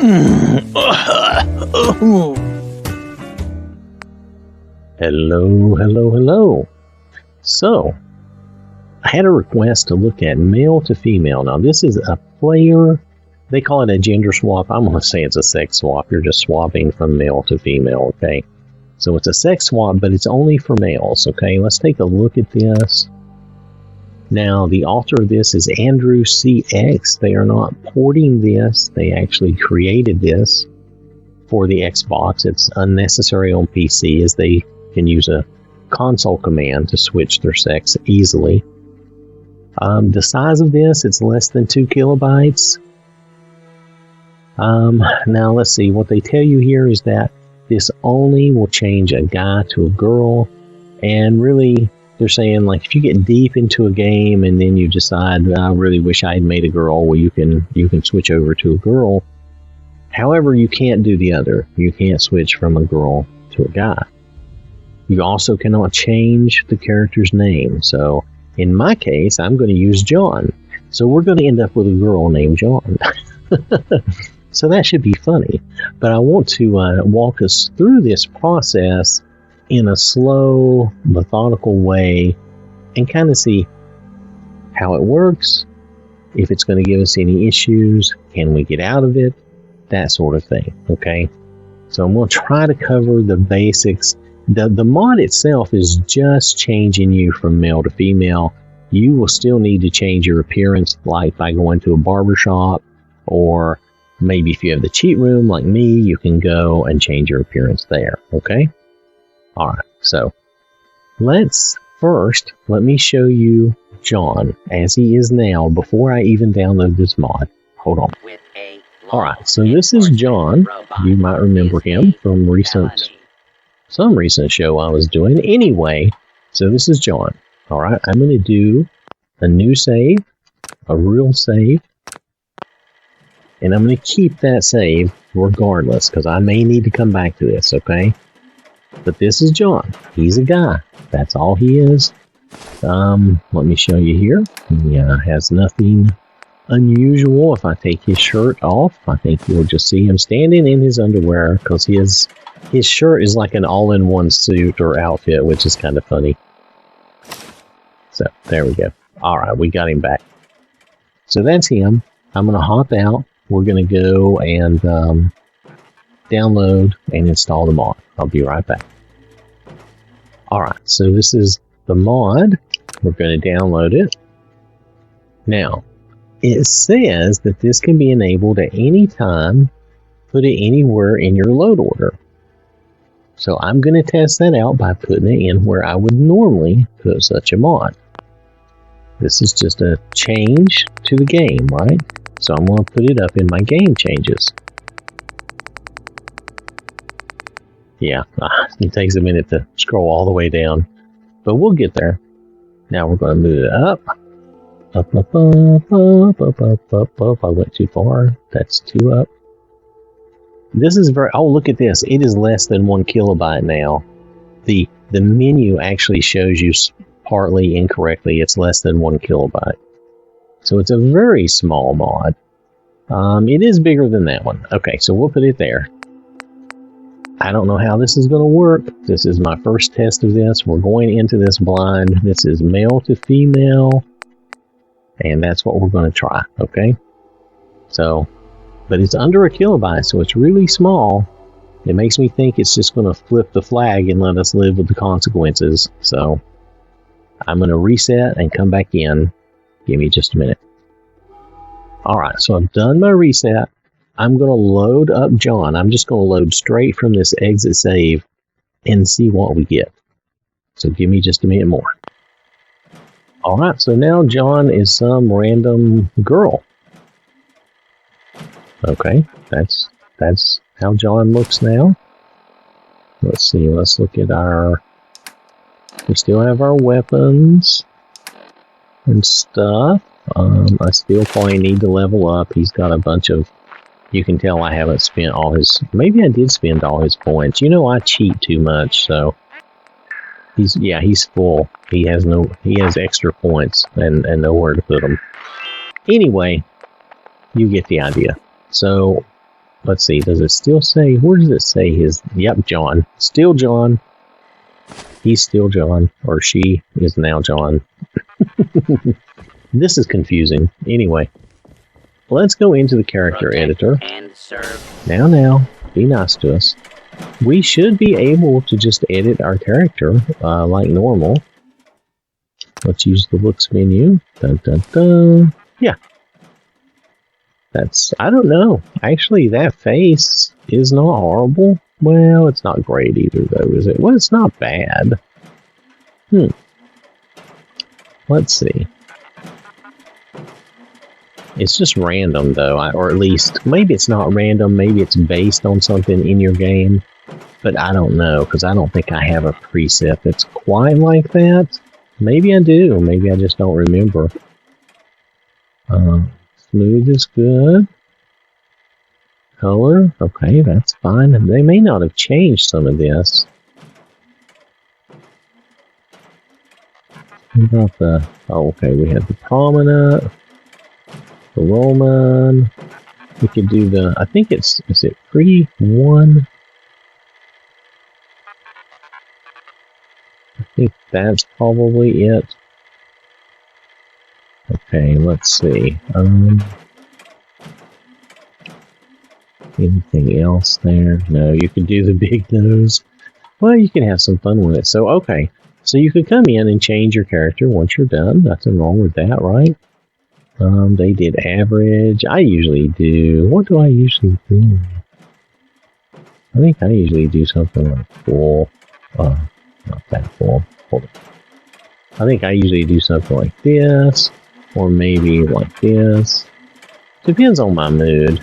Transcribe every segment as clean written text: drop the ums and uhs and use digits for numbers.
Hello. So, I had a request to look at male to female. Now, this is a player, they call it a gender swap. I'm going to say it's a sex swap. You're just swapping from male to female, okay? So it's a sex swap, but it's only for males, okay? Let's take a look at this. Now, the author of this is Andrew CX. They are not porting this. They actually created this for the Xbox. It's unnecessary on PC, as they can use a console command to switch their sex easily. The size of this, it's less than 2 kilobytes. Now, let's see. What they tell you here is that this only will change a guy to a girl, and really, they're saying, like, if you get deep into a game and then you decide, I really wish I had made a girl, well, you can switch over to a girl. However, you can't do the other. You can't switch from a girl to a guy. You also cannot change the character's name. So, in my case, I'm going to use John. So we're going to end up with a girl named John. So that should be funny. But I want to walk us through this process in a slow, methodical way and kind of see how it works, if it's going to give us any issues, can we get out of it, that sort of thing, okay? So I'm going to try to cover the basics. The mod itself is just changing you from male to female. You will still need to change your appearance, like by going to a barbershop, or maybe if you have the cheat room like me, you can go and change your appearance there, okay? Alright, so let me show you John as he is now before I even download this mod. Hold on. Alright, so this is John. You might remember him from some recent show I was doing. Anyway, so this is John. Alright, I'm going to do a new save, a real save, and I'm going to keep that save regardless, because I may need to come back to this, okay? But this is John. He's a guy. That's all he is. Let me show you here. He has nothing unusual. If I take his shirt off, I think you'll just see him standing in his underwear, because his shirt is like an all-in-one suit or outfit, which is kind of funny. So, there we go. Alright, we got him back. So that's him. I'm going to hop out. We're going to go and download and install the mod. I'll be right back. Alright, so this is the mod. We're going to download it. Now, it says that this can be enabled at any time. Put it anywhere in your load order. So I'm going to test that out by putting it in where I would normally put such a mod. This is just a change to the game, right? So I'm going to put it up in my game changes. Yeah, it takes a minute to scroll all the way down, but we'll get there. Now we're going to move it up. Up. I went too far. That's 2 up. This is oh, look at this. It is less than 1 kilobyte now. The menu actually shows you partly incorrectly. It's less than 1 kilobyte. So it's a very small mod. It is bigger than that one. Okay, so we'll put it there. I don't know how this is going to work. This is my first test of this. We're going into this blind. This is male to female. And that's what we're going to try, okay? So, but it's under 1 kilobyte, so it's really small. It makes me think it's just going to flip the flag and let us live with the consequences. So, I'm going to reset and come back in. Give me just a minute. Alright, so I've done my reset. I'm going to load up John. I'm just going to load straight from this exit save and see what we get. So give me just a minute more. Alright, so now John is some random girl. Okay, that's how John looks now. Let's see, let's look at we still have our weapons and stuff. I still probably need to level up. He's got a bunch of, you can tell I haven't spent all his, maybe I did spend all his points. You know, I cheat too much, so he's full. He has extra points and nowhere to put them. Anyway, you get the idea. So Let's see, does it still say, where does it say his, yep, John. Still John. He's still John, or she is now John. This is confusing. Anyway, let's go into the character editor. Now, be nice to us. We should be able to just edit our character like normal. Let's use the looks menu. Dun, dun, dun. Yeah. That's, I don't know. Actually, that face is not horrible. Well, it's not great either, though, is it? Well, it's not bad. Let's see. It's just random, though, or at least, maybe it's not random, maybe it's based on something in your game, but I don't know, because I don't think I have a preset that's quite like that. Maybe I do, maybe I just don't remember. Smooth is good. Color, okay, that's fine. They may not have changed some of this. What about the, oh, okay, we have the prominent, the Roman. We could do the, I think it's, is it pre-1? I think that's probably it. Okay, let's see. Anything else there? No, you can do the big nose. Well, you can have some fun with it. So, okay. So you can come in and change your character once you're done. Nothing wrong with that, right? They did average. I usually do... What do I usually do? I think I usually do something like full. Not that full. Hold on. I think I usually do something like this. Or maybe like this. Depends on my mood.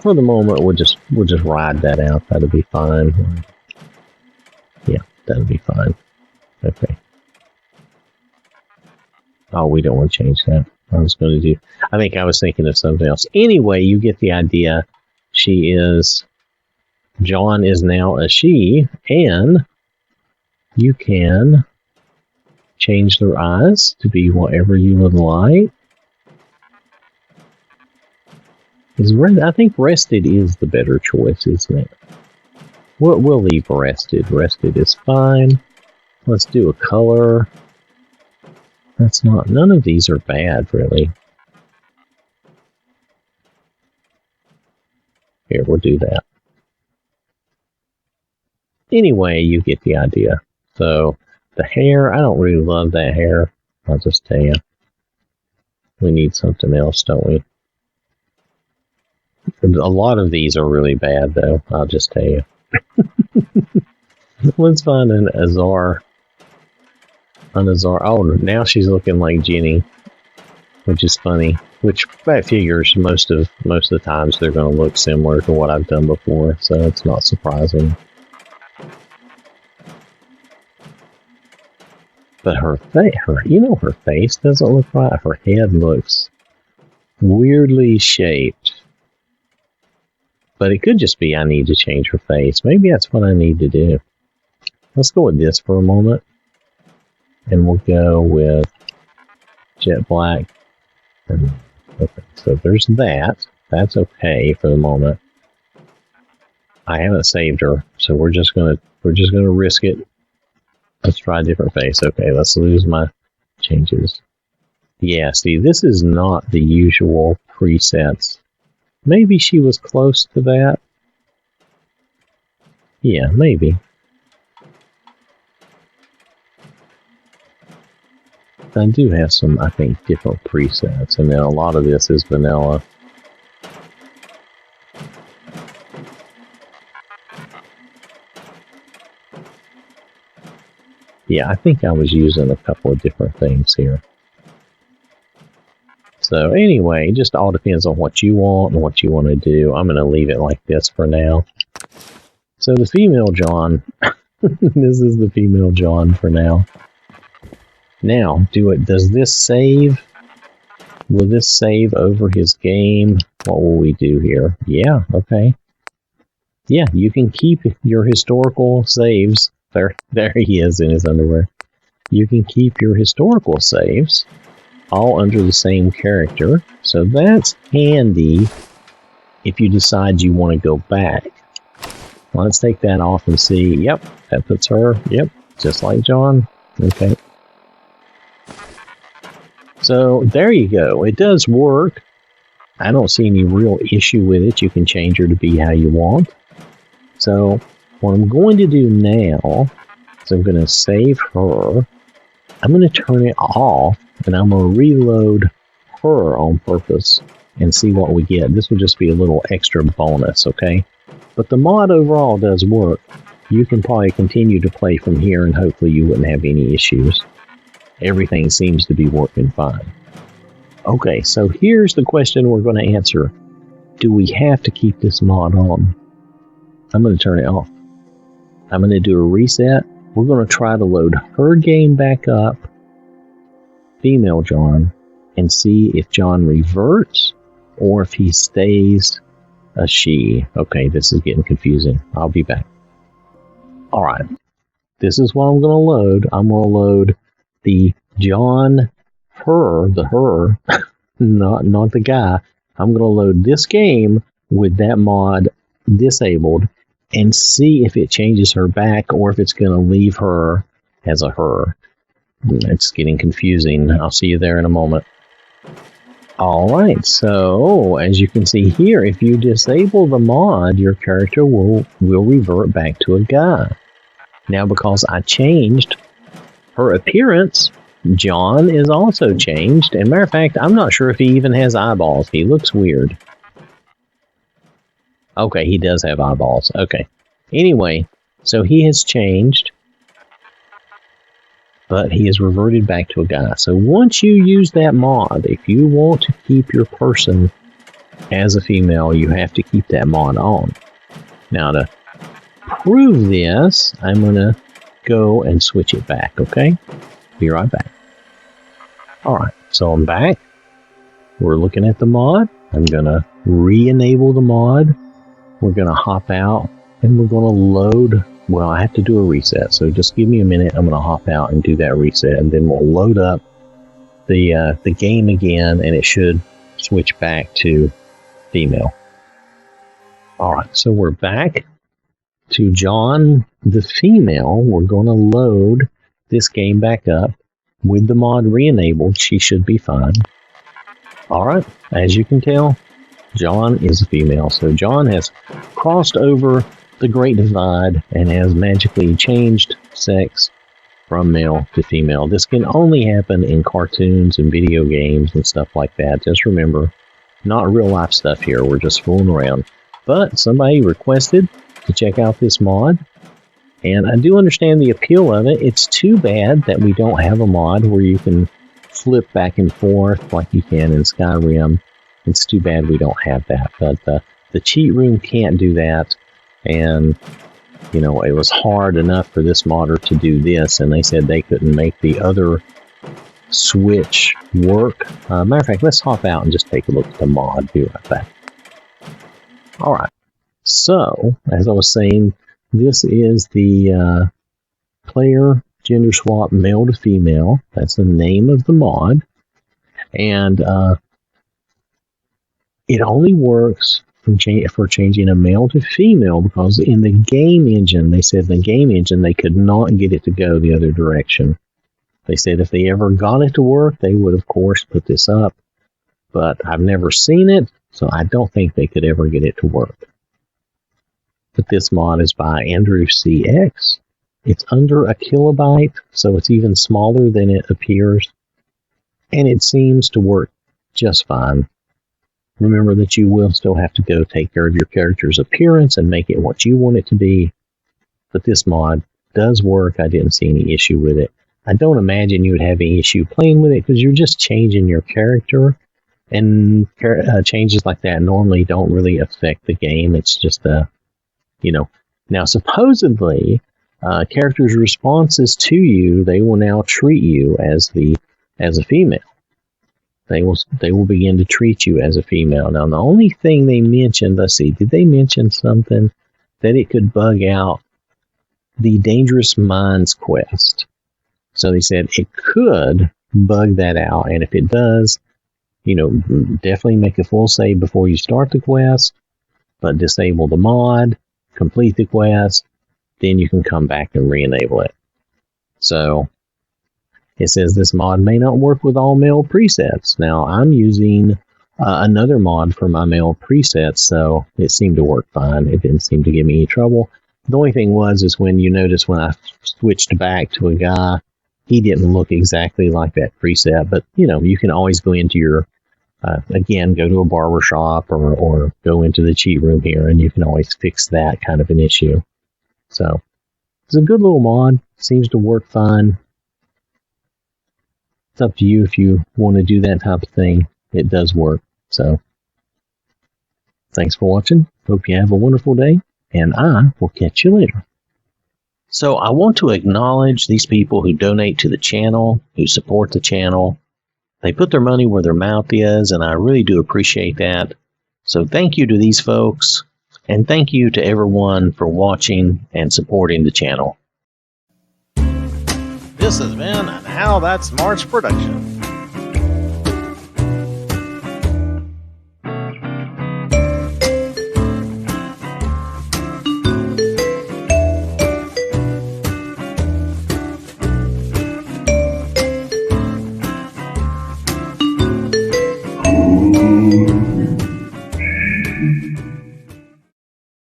For the moment, we'll just ride that out. That'll be fine. Yeah, that'll be fine. Okay. Oh, we don't want to change that. I was going to do... I think I was thinking of something else. Anyway, you get the idea. She is... John is now a she, and you can change their eyes to be whatever you would like. I think rested is the better choice, isn't it? We'll leave rested. Rested is fine. Let's do a color. That's not... None of these are bad, really. Here, we'll do that. Anyway, you get the idea. So, the hair, I don't really love that hair. I'll just tell you. We need something else, don't we? A lot of these are really bad, though. I'll just tell you. Let's find an Azar. An Azar. Oh, now she's looking like Jenny, which is funny. Which that figures most of the times they're going to look similar to what I've done before, so it's not surprising. But her face doesn't look right. Her head looks weirdly shaped. But it could just be I need to change her face. Maybe that's what I need to do. Let's go with this for a moment. And we'll go with jet black. Okay, so there's that. That's okay for the moment. I haven't saved her, so we're just gonna risk it. Let's try a different face. Okay, let's lose my changes. Yeah, see, this is not the usual presets. Maybe she was close to that. Yeah, maybe. I do have some, I think, different presets, and then a lot of this is vanilla. Yeah, I think I was using a couple of different things here. So anyway, it just all depends on what you want and what you want to do. I'm going to leave it like this for now. So the female John, this is the female John for now. Now, does this save? Will this save over his game? What will we do here? Yeah, okay. Yeah, you can keep your historical saves. There he is in his underwear. You can keep your historical saves. all under the same character. So that's handy if you decide you want to go back. Let's take that off and see. Yep, that puts her. Yep, just like John. Okay. So there you go. It does work. I don't see any real issue with it. You can change her to be how you want. So what I'm going to do now is I'm going to save her. I'm going to turn it off, and I'm going to reload her on purpose and see what we get. This will just be a little extra bonus, okay? But the mod overall does work. You can probably continue to play from here, and hopefully you wouldn't have any issues. Everything seems to be working fine. Okay, so here's the question we're going to answer. Do we have to keep this mod on? I'm going to turn it off. I'm going to do a reset. We're going to try to load her game back up, female John, and see if John reverts or if he stays a she. Okay, this is getting confusing. I'll be back. Alright, this is what I'm going to load. I'm going to load the John, her, not the guy. I'm going to load this game with that mod disabled and see if it changes her back or if it's going to leave her as a her. It's getting confusing. I'll see you there in a moment. Alright, so as you can see here, if you disable the mod, your character will revert back to a guy. Now, because I changed her appearance, John is also changed. And matter of fact, I'm not sure if he even has eyeballs. He looks weird. Okay, he does have eyeballs. Okay. Anyway, so he has changed, but he has reverted back to a guy. So once you use that mod, if you want to keep your person as a female, you have to keep that mod on. Now, to prove this, I'm going to go and switch it back, okay? Be right back. Alright, so I'm back. We're looking at the mod. I'm going to re-enable the mod. We're going to hop out, and we're going to load. Well, I have to do a reset, so just give me a minute. I'm going to hop out and do that reset, and then we'll load up the game again, and it should switch back to female. Alright, so we're back to John, the female. We're going to load this game back up. With the mod re-enabled, she should be fine. Alright, as you can tell, John is a female. So John has crossed over the Great Divide and has magically changed sex from male to female. This can only happen in cartoons and video games and stuff like that. Just remember, not real life stuff here. We're just fooling around. But somebody requested to check out this mod, and I do understand the appeal of it. It's too bad that we don't have a mod where you can flip back and forth like you can in Skyrim. It's too bad we don't have that, but the cheat room can't do that, and you know, it was hard enough for this modder to do this, and they said they couldn't make the other switch work. Matter of fact, let's hop out and just take a look at the mod. Be right back. Alright, so as I was saying, this is the player gender swap male to female. That's the name of the mod. And it only works for changing a male to female because in the game engine, they said in the game engine they could not get it to go the other direction. They said if they ever got it to work, they would, of course, put this up. But I've never seen it, so I don't think they could ever get it to work. But this mod is by Andrew CX. It's under a kilobyte, so it's even smaller than it appears. And it seems to work just fine. Remember that you will still have to go take care of your character's appearance and make it what you want it to be. But this mod does work. I didn't see any issue with it. I don't imagine you would have any issue playing with it because you're just changing your character. And changes like that normally don't really affect the game. It's just now supposedly characters' responses to you, they will now treat you as a female. They will begin to treat you as a female. Now the only thing they mentioned, let's see, did they mention something that it could bug out the Dangerous Minds quest? So they said it could bug that out. And if it does, definitely make a full save before you start the quest, but disable the mod, complete the quest, then you can come back and re-enable it. So it says this mod may not work with all male presets. Now I'm using another mod for my male presets, so it seemed to work fine. It didn't seem to give me any trouble. The only thing is when you notice when I switched back to a guy, he didn't look exactly like that preset. But you can always go into your again, go to a barber shop or go into the cheat room here, and you can always fix that kind of an issue. So it's a good little mod. Seems to work fine. It's up to you if you want to do that type of thing. It does work. So thanks for watching. Hope you have a wonderful day, and I will catch you later. So I want to acknowledge these people who donate to the channel, who support the channel. They put their money where their mouth is, and I really do appreciate that. So thank you to these folks, and thank you to everyone for watching and supporting the channel. This has been an OwwThatSmarts production.